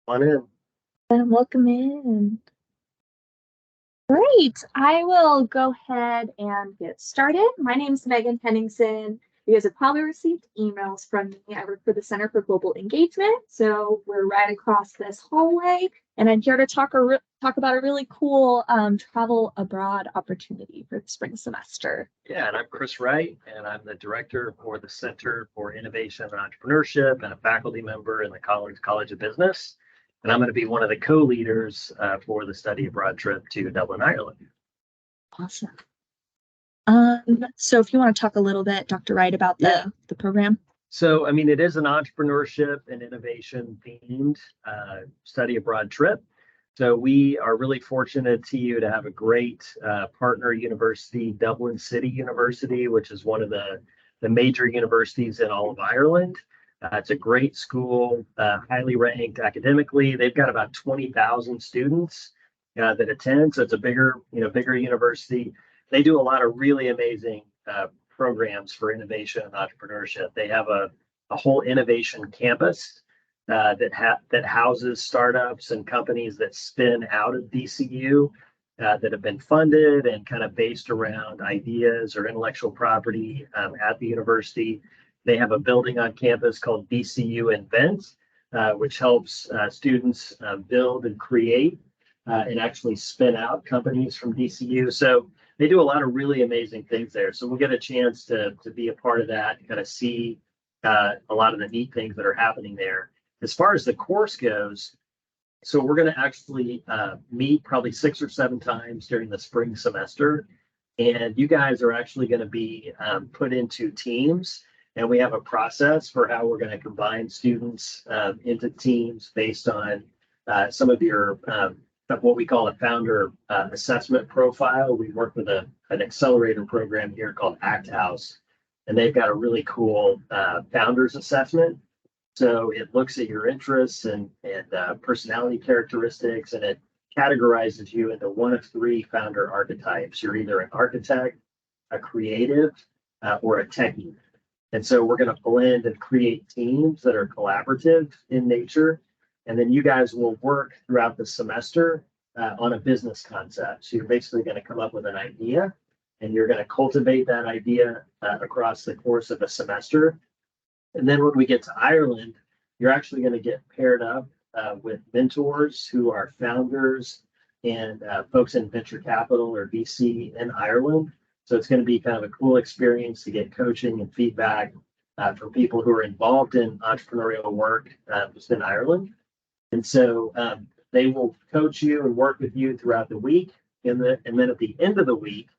On in. Welcome in. Great. I will go ahead and get started. My name is Megan Henningsen. You guys have probably received emails from me. I work for the Center for Global Engagement. So we're right across this hallway, and I'm here to talk about a really cool travel abroad opportunity for the spring semester. Yeah, and I'm Chris Wright, and I'm the director for the Center for Innovation and Entrepreneurship and a faculty member in the College of Business. And I'm going to be one of the co-leaders for the study abroad trip to Dublin, Ireland. Awesome. So if you want to talk a little bit, Dr. Wright, about the program. So, I mean, it is an entrepreneurship and innovation themed study abroad trip. So we are really fortunate to have a great partner university, Dublin City University, which is one of the major universities in all of Ireland. It's a great school, highly ranked academically. They've got about 20,000 students that attend. So it's a bigger university. They do a lot of really amazing programs for innovation and entrepreneurship. They have a whole innovation campus that houses startups and companies that spin out of DCU that have been funded and kind of based around ideas or intellectual property at the university. They have a building on campus called DCU Invent, which helps students build and create and actually spin out companies from DCU. So they do a lot of really amazing things there. So we'll get a chance to be a part of that and kind of see a lot of the neat things that are happening there. As far as the course goes, so we're going to actually meet probably 6 or 7 times during the spring semester. And you guys are actually going to be put into teams. And we have a process for how we're going to combine students into teams based on some of your what we call a founder assessment profile. We work with an accelerator program here called ACT House, and they've got a really cool founders assessment. So it looks at your interests and personality characteristics, and it categorizes you into one of 3 founder archetypes. You're either an architect, a creative, or a techie. And so we're going to blend and create teams that are collaborative in nature. And then you guys will work throughout the semester on a business concept. So you're basically going to come up with an idea, and you're going to cultivate that idea across the course of a semester. And then when we get to Ireland, you're actually going to get paired up with mentors who are founders and folks in venture capital or VC in Ireland. So it's going to be kind of a cool experience to get coaching and feedback from people who are involved in entrepreneurial work just in Ireland. And so they will coach you and work with you throughout the week. And then at the end of the week,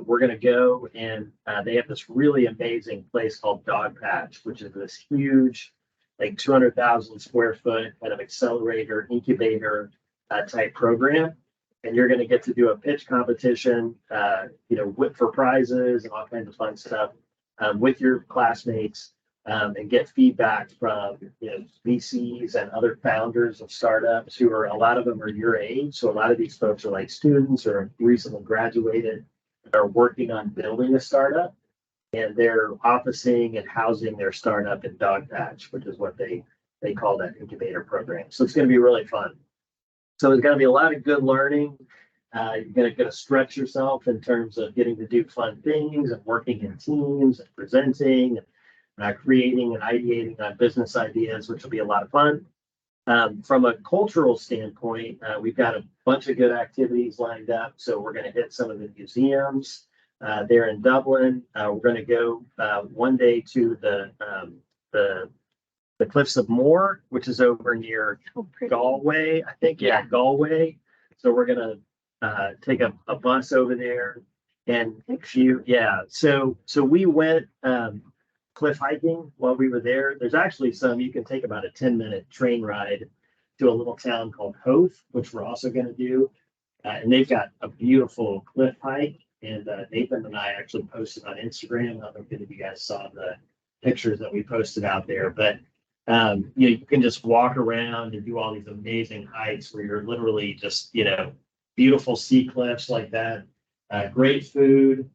we're going to go and they have this really amazing place called Dogpatch, which is this huge, like 200,000 square foot kind of accelerator incubator type program. And you're going to get to do a pitch competition, for prizes and all kinds of fun stuff with your classmates and get feedback from VCs and other founders of startups who are, a lot of them are your age. So a lot of these folks are like students or recently graduated, are working on building a startup, and they're officing and housing their startup in Dogpatch, which is what they call that incubator program. So it's going to be really fun. So there's going to be a lot of good learning. You're going to stretch yourself in terms of getting to do fun things and working in teams and presenting and creating and ideating on business ideas, which will be a lot of fun. From a cultural standpoint, we've got a bunch of good activities lined up. So we're going to hit some of the museums there in Dublin. We're going to go one day to the Cliffs of Moher, which is over near Galway, I think. Yeah, Galway. So we're going to take a bus over there and So we went cliff hiking while we were there. There's actually you can take about a 10-minute train ride to a little town called Howth, which we're also going to do. And they've got a beautiful cliff hike. And Nathan and I actually posted on Instagram. I don't know if you guys saw the pictures that we posted out there, but you can just walk around and do all these amazing hikes where you're literally just, beautiful sea cliffs like that. Great food.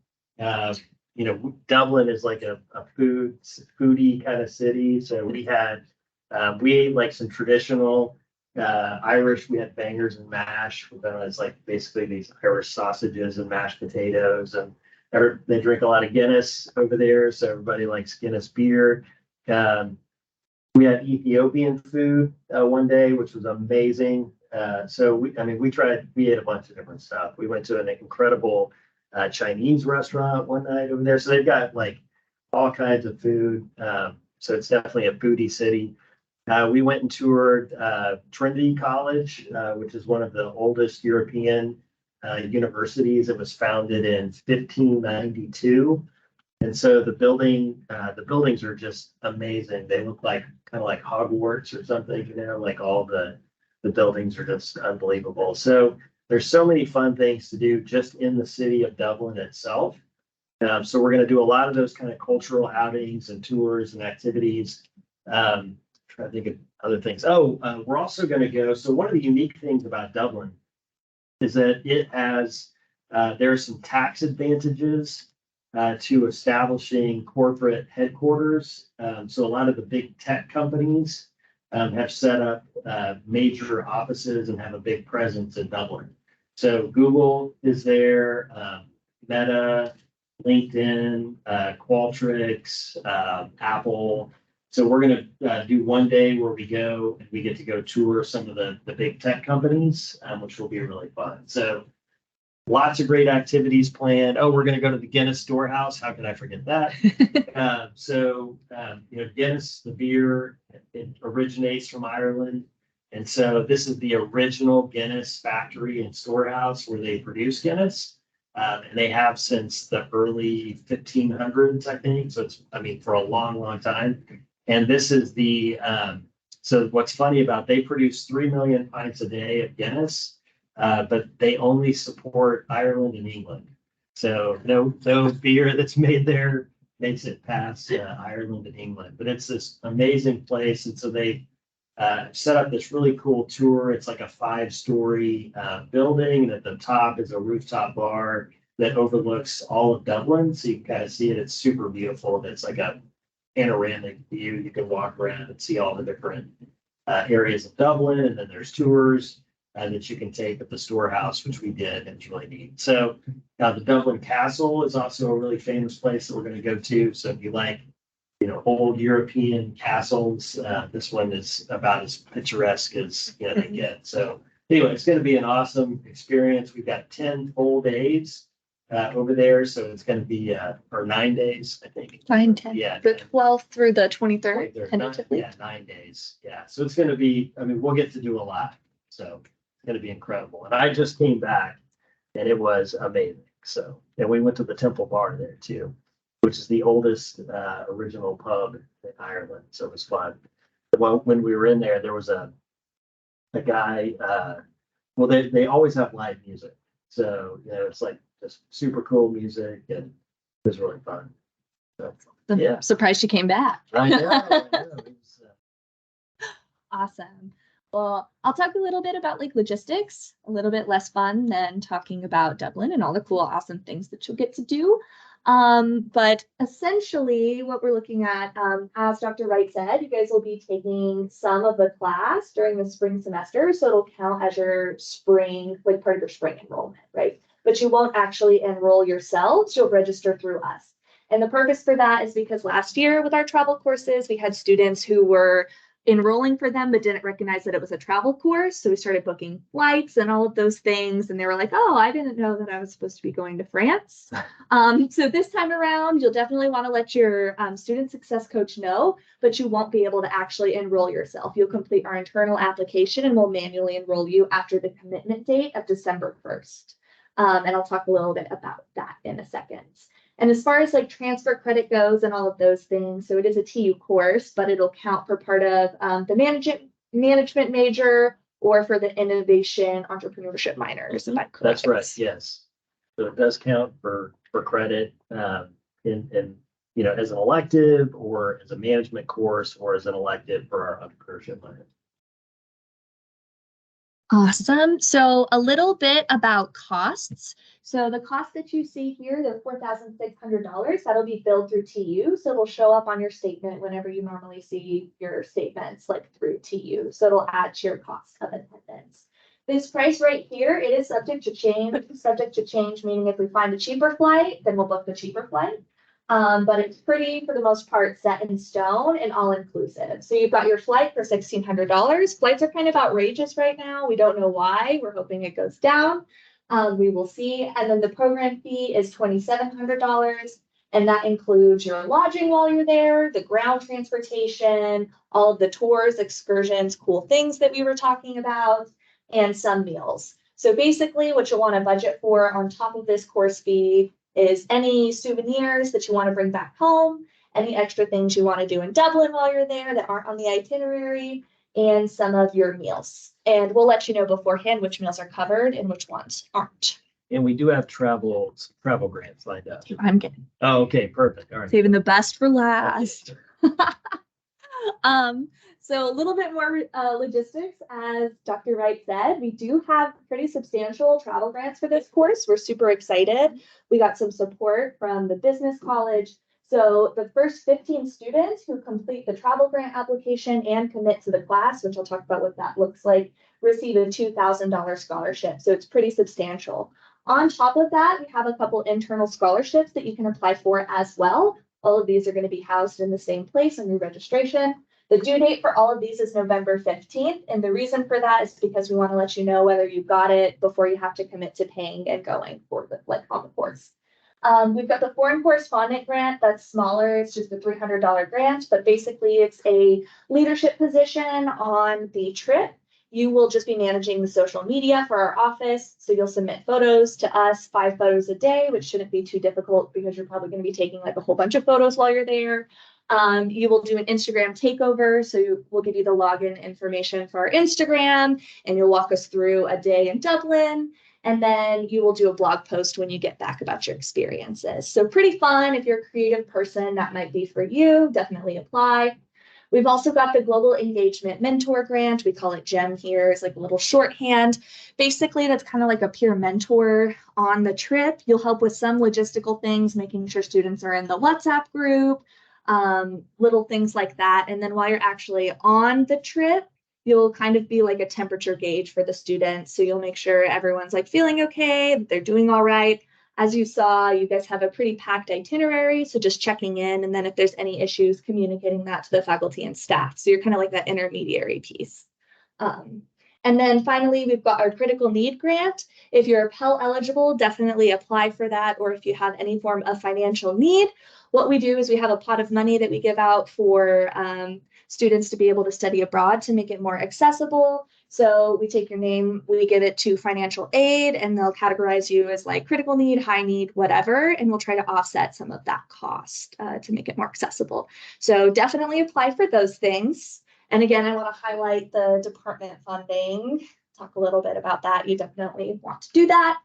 Dublin is like a foodie kind of city. So we ate like some traditional Irish, we had bangers and mash. It's like basically these Irish sausages and mashed potatoes, and they drink a lot of Guinness over there, so everybody likes Guinness beer. Um, we had Ethiopian food one day, which was amazing. So we ate a bunch of different stuff. We went to an incredible Chinese restaurant one night over there. So they've got like all kinds of food. So it's definitely a foodie city. We went and toured Trinity College, which is one of the oldest European universities. It was founded in 1592. And so the buildings are just amazing. They look like kind of like Hogwarts or something, like all the buildings are just unbelievable. So there's so many fun things to do just in the city of Dublin itself. So we're going to do a lot of those kind of cultural outings and tours and activities. Trying to think of other things. We're also going to go. So one of the unique things about Dublin is that it has there are some tax advantages to establishing corporate headquarters. So a lot of the big tech companies have set up major offices and have a big presence in Dublin. So Google is there, Meta, LinkedIn, Qualtrics, Apple. So we're going to do one day where we go and we get to go tour some of the big tech companies, which will be really fun. So lots of great activities planned. Oh, we're going to go to the Guinness Storehouse. How could I forget that? Guinness, the beer, it originates from Ireland. And so this is the original Guinness factory and storehouse where they produce Guinness. And they have since the early 1500s, I think. So for a long, long time. And this is so what's funny they produce 3 million pints a day of Guinness. But they only support Ireland and England. So no beer that's made there makes it past Ireland and England. But it's this amazing place. And so they set up this really cool tour. It's like a 5-story building. And at the top is a rooftop bar that overlooks all of Dublin. So you can kind of see it. It's super beautiful. It's like a panoramic view. You can walk around and see all the different areas of Dublin. And then there's tours that you can take at the storehouse, which we did, and it's really neat. So the Dublin Castle is also a really famous place that we're going to go to. So if you like, old European castles, this one is about as picturesque as they get. So anyway, it's going to be an awesome experience. We've got 10 full days over there, so it's going to be or 9 days, I think. 9-10. Yeah, the 12th through the 23rd, 23rd. tentatively. 9 days. Yeah, so it's going to be. We'll get to do a lot. So going to be incredible. And I just came back and it was amazing. So, and we went to the Temple Bar there too, which is the oldest original pub in Ireland. So it was fun. When we were in there, there was a guy, they always have live music. So, it's like just super cool music and it was really fun. So, I'm surprised you came back. I know. It was, Awesome. Well, I'll talk a little bit about logistics, a little bit less fun than talking about Dublin and all the cool, awesome things that you'll get to do. But essentially what we're looking at, as Dr. Wright said, you guys will be taking some of the class during the spring semester. So it'll count as your spring, part of your spring enrollment, right? But you won't actually enroll yourselves. You'll register through us. And the purpose for that is because last year with our travel courses, we had students who were enrolling for them, but didn't recognize that it was a travel course. So we started booking flights and all of those things. And they were like, oh, I didn't know that I was supposed to be going to France. So this time around, you'll definitely want to let your student success coach know, but you won't be able to actually enroll yourself. You'll complete our internal application and we'll manually enroll you after the commitment date of December 1st. And I'll talk a little bit about that in a second. And as far as transfer credit goes and all of those things, so it is a TU course, but it'll count for part of the management major or for the innovation entrepreneurship minors. If I'm correct. That's right. Yes. So it does count for credit in as an elective or as a management course or as an elective for our entrepreneurship minor. Awesome. So a little bit about costs. So the cost that you see here, the $4,600, that'll be billed through TU. So it'll show up on your statement whenever you normally see your statements like through TU. So it'll add to your cost of attendance. This price right here, it is subject to change. Subject to change, meaning if we find a cheaper flight, then we'll book the cheaper flight. But it's pretty, for the most part, set in stone and all inclusive. So you've got your flight for $1,600. Flights are kind of outrageous right now. We don't know why. We're hoping it goes down. We will see. And then the program fee is $2,700. And that includes your lodging while you're there, the ground transportation, all of the tours, excursions, cool things that we were talking about, and some meals. So basically, what you'll want to budget for on top of this course fee is any souvenirs that you want to bring back home, any extra things you want to do in Dublin while you're there that aren't on the itinerary, and some of your meals. And we'll let you know beforehand which meals are covered and which ones aren't. And we do have travel grants lined up. I'm getting Oh, okay, perfect. All right. saving the best for last. So a little bit more logistics, as Dr. Wright said, we do have pretty substantial travel grants for this course. We're super excited. We got some support from the business college. So the first 15 students who complete the travel grant application and commit to the class, which I'll talk about what that looks like, receive a $2,000 scholarship. So it's pretty substantial. On top of that, we have a couple internal scholarships that you can apply for as well. All of these are going to be housed in the same place on your registration. The due date for all of these is November 15th. And the reason for that is because we want to let you know whether you got it before you have to commit to paying and going for the on the course. We've got the foreign correspondent grant that's smaller. It's just a $300 grant, but basically it's a leadership position on the trip. You will just be managing the social media for our office. So you'll submit photos to us, 5 photos a day, which shouldn't be too difficult because you're probably going to be taking like a whole bunch of photos while you're there. You will do an Instagram takeover. So we'll give you the login information for our Instagram and you'll walk us through a day in Dublin. And then you will do a blog post when you get back about your experiences. So pretty fun. If you're a creative person, that might be for you. Definitely apply. We've also got the Global Engagement Mentor Grant. We call it GEM here. It's like a little shorthand. Basically, that's kind of like a peer mentor on the trip. You'll help with some logistical things, making sure students are in the WhatsApp group, little things like that. And then while you're actually on the trip, you'll kind of be like a temperature gauge for the students. So you'll make sure everyone's like feeling okay, they're doing all right. As you saw, you guys have a pretty packed itinerary. So just checking in. And then if there's any issues, communicating that to the faculty and staff. So you're kind of like that intermediary piece. And then finally, we've got our critical need grant. If you're Pell eligible, definitely apply for that. Or if you have any form of financial need, what we do is we have a pot of money that we give out for students to be able to study abroad to make it more accessible. So we take your name, we give it to financial aid, and they'll categorize you as like critical need, high need, whatever, and we'll try to offset some of that cost to make it more accessible. So definitely apply for those things. And again, I want to highlight the department funding, talk a little bit about that. You definitely want to do that.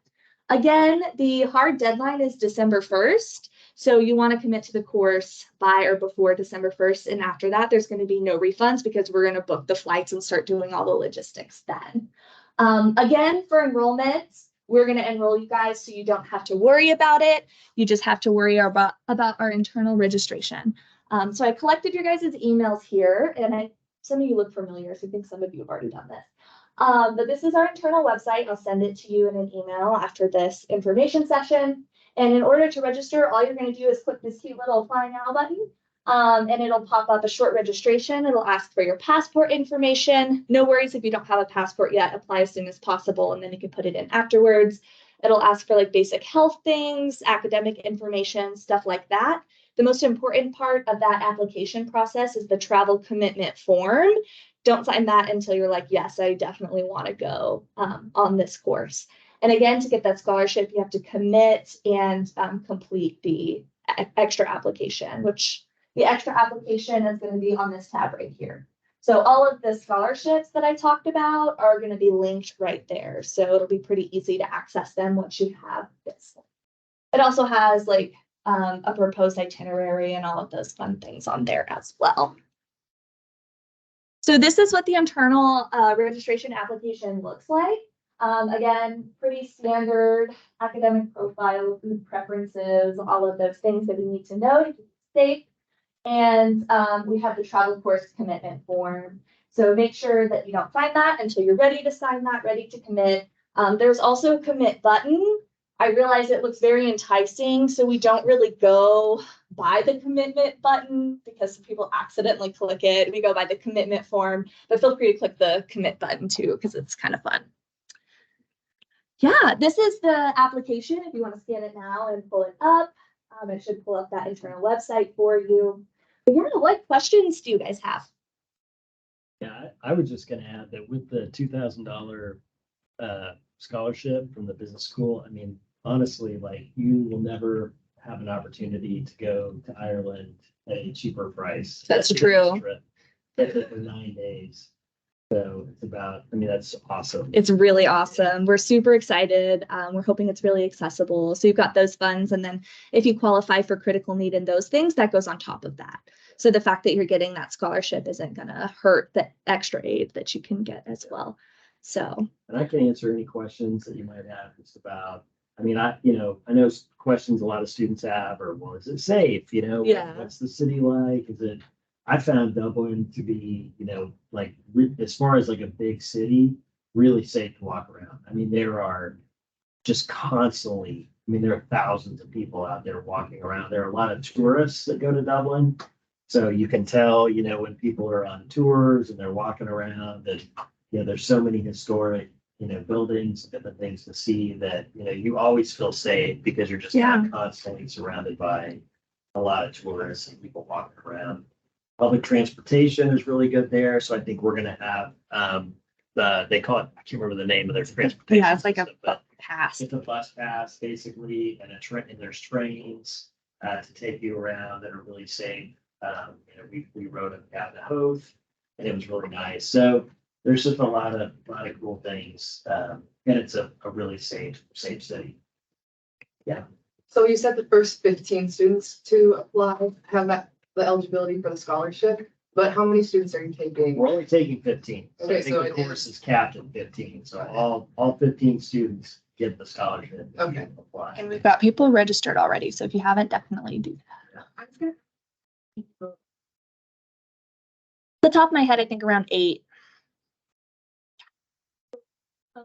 Again, the hard deadline is December 1st. So you want to commit to the course by or before December 1st. And after that, there's going to be no refunds because we're going to book the flights and start doing all the logistics then. Again, for enrollments, we're going to enroll you guys so you don't have to worry about it. You just have to worry about our internal registration. So I collected your guys' emails here, and some of you look familiar, so I think some of you have already done this. But this is our internal website. I'll send it to you in an email after this information session. And in order to register, all you're going to do is click this cute little apply now button. And it'll pop up a short registration. It'll ask for your passport information. No worries if you don't have a passport yet, apply as soon as possible, and then you can put it in afterwards. It'll ask for like basic health things, academic information, stuff like that. The most important part of that application process is the travel commitment form. Don't sign that until you're like, yes, I definitely want to go on this course. And again, to get that scholarship, you have to commit and complete the extra application, which the extra application is going to be on this tab right here. So all of the scholarships that I talked about are going to be linked right there. So it'll be pretty easy to access them once you have this. It also has like a proposed itinerary and all of those fun things on there as well. So this is what the internal registration application looks like. Again, pretty standard academic profile, food preferences, all of those things that we need to know to keep it safe. And we have the travel course commitment form. So make sure that you don't sign that until you're ready to sign that, ready to commit. There's also a commit button. I realize it looks very enticing, so we don't really go by the commitment button because some people accidentally click it. We go by the commitment form, but feel free to click the commit button too because it's kind of fun. Yeah, this is the application. If you want to scan it now and pull it up, it should pull up that internal website for you. But yeah, what questions do you guys have? Yeah, I was just gonna add that with the $2,000 scholarship from the business school, I mean, honestly, like you will never have an opportunity to go to Ireland at a cheaper price. That's true. For 9 days. So it's about, I mean, that's awesome. It's really awesome. We're super excited. We're hoping it's really accessible. So you've got those funds. And then if you qualify for critical need and those things, that goes on top of that. So the fact that you're getting that scholarship isn't going to hurt the extra aid that you can get as well. So. And I can answer any questions that you might have just about, I mean, I know questions a lot of students have, or well, is it safe? Yeah. What's the city like? I found Dublin to be, like as far as like a big city, really safe to walk around. I mean, there are just constantly, there are thousands of people out there walking around. There are a lot of tourists that go to Dublin. So you can tell, when people are on tours and they're walking around and, there's so many historic, buildings, different things to see that, you always feel safe because you're just kind of constantly surrounded by a lot of tourists and people walking around. Public transportation is really good there. So I think we're going to have they call it, I can't remember the name of their transportation. Yeah, it's like system, a pass. It's a bus pass basically, and and there's trains to take you around that are really safe. We rode them down to Hove and it was really nice. So there's just a lot of cool things. And it's a really safe city. Yeah. So you said the first 15 students to apply have the eligibility for the scholarship, but how many students are you taking? We're only taking 15. So Okay, I think so the it course is capped at 15. So all 15 students get the scholarship. if Okay. you apply. And we've got people registered already. So if you haven't, definitely do that. The top of my head, I think around 8. To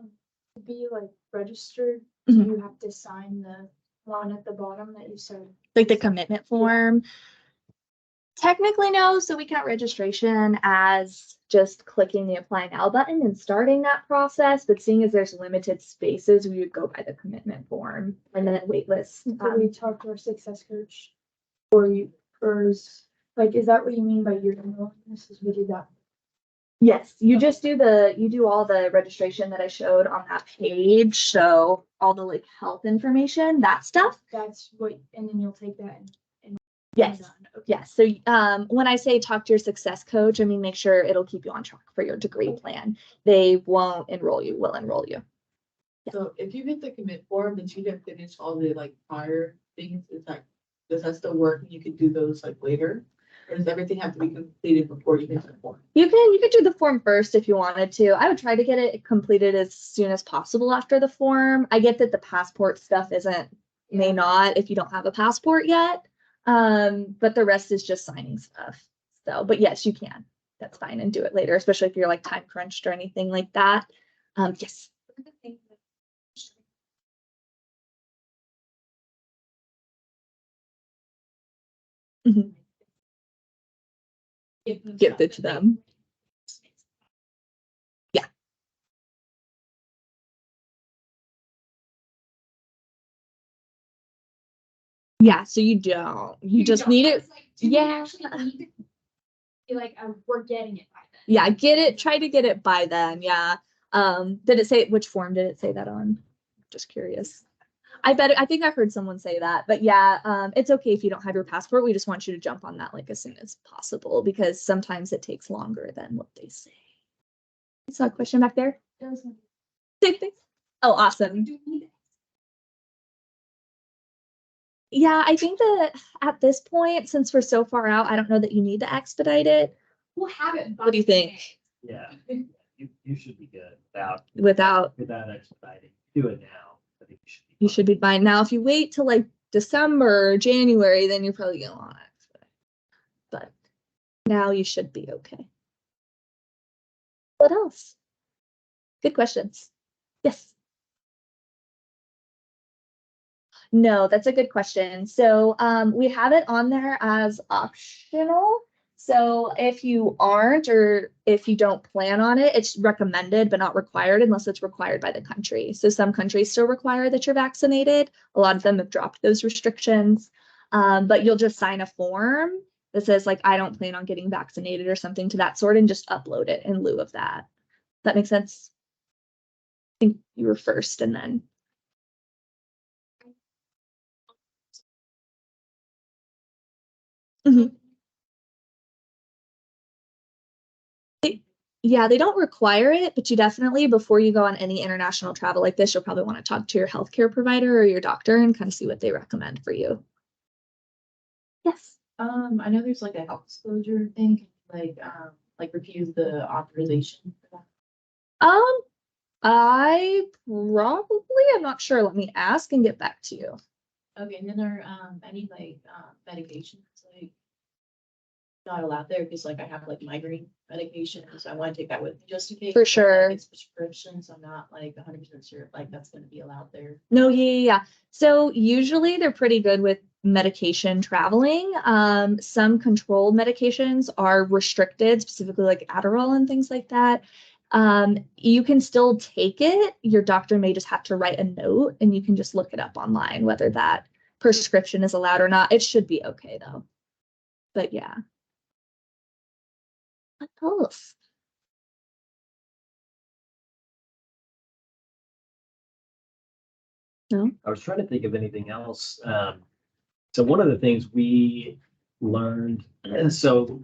be like registered, Mhm. you have to sign the one at the bottom that you said. Like the commitment form. Technically, no. So we count registration as just clicking the apply now button and starting that process. But seeing as there's limited spaces, we would go by the commitment form and then wait list. Until we talk to our success coach, or is that what you mean by your enrollment? Is we do that? Yes, you just do all the registration that I showed on that page. So all the like health information, that stuff. That's what, and then you'll take that and Yes. done. Okay. Yes. So when I say talk to your success coach, I mean make sure it'll keep you on track for your degree plan. They won't enroll you, will enroll you. So if you hit the commit form, but you didn't finish all the like prior things, it's like, does that still work? You could do those like later? Or does everything have to be completed before you hit the form? You could do the form first if you wanted to. I would try to get it completed as soon as possible after the form. I get that the passport stuff may not if you don't have a passport yet. But the rest is just signing stuff. So, but yes, you can. That's fine and do it later, especially if you're like time crunched or anything like that. Yes. Mhm. Give it to them. Yeah. Yeah, so you don't. You just need it. Yeah. We're getting it by then. Yeah, try to get it by then. Yeah. Did it say which form did it say that on? Just curious. I think I heard someone say that, but yeah, it's okay if you don't have your passport. We just want you to jump on that like as soon as possible because sometimes it takes longer than what they say. I saw a question back there. Same thing. Oh, awesome. Yeah, I think that at this point, since we're so far out, I don't know that you need to expedite it. We'll have it. What do you think? Yeah, you should be good Without, expediting. Do it now. I think you should be fine. Now, if you wait till like December or January, then you're probably gonna want to expedite. But now you should be okay. What else? Good questions. Yes. No, that's a good question. So we have it on there as optional. So if you aren't, or if you don't plan on it, it's recommended but not required unless it's required by the country. So some countries still require that you're vaccinated. A lot of them have dropped those restrictions. But you'll just sign a form that says like, I don't plan on getting vaccinated or something to that sort, and just upload it in lieu of that. That makes sense? I think you were first and then. Mhm. Yeah, they don't require it, but you definitely, before you go on any international travel like this, you'll probably want to talk to your healthcare provider or your doctor and kind of see what they recommend for you. Yes. I know there's like a health disclosure thing, like refuse the authorization for that. I probably am not sure. Let me ask and get back to you. Okay, and then there, any medications, like not allowed there, because like I have like migraine medication, so I want to take that with me just in case. For sure. It's prescription, so I'm not like 100% sure like that's gonna be allowed there. No, yeah. So usually they're pretty good with medication traveling. Some controlled medications are restricted, specifically like Adderall and things like that. You can still take it. Your doctor may just have to write a note, and you can just look it up online whether that prescription is allowed or not. It should be okay though. But yeah. What else? No? I was trying to think of anything else. So one of the things we learned, so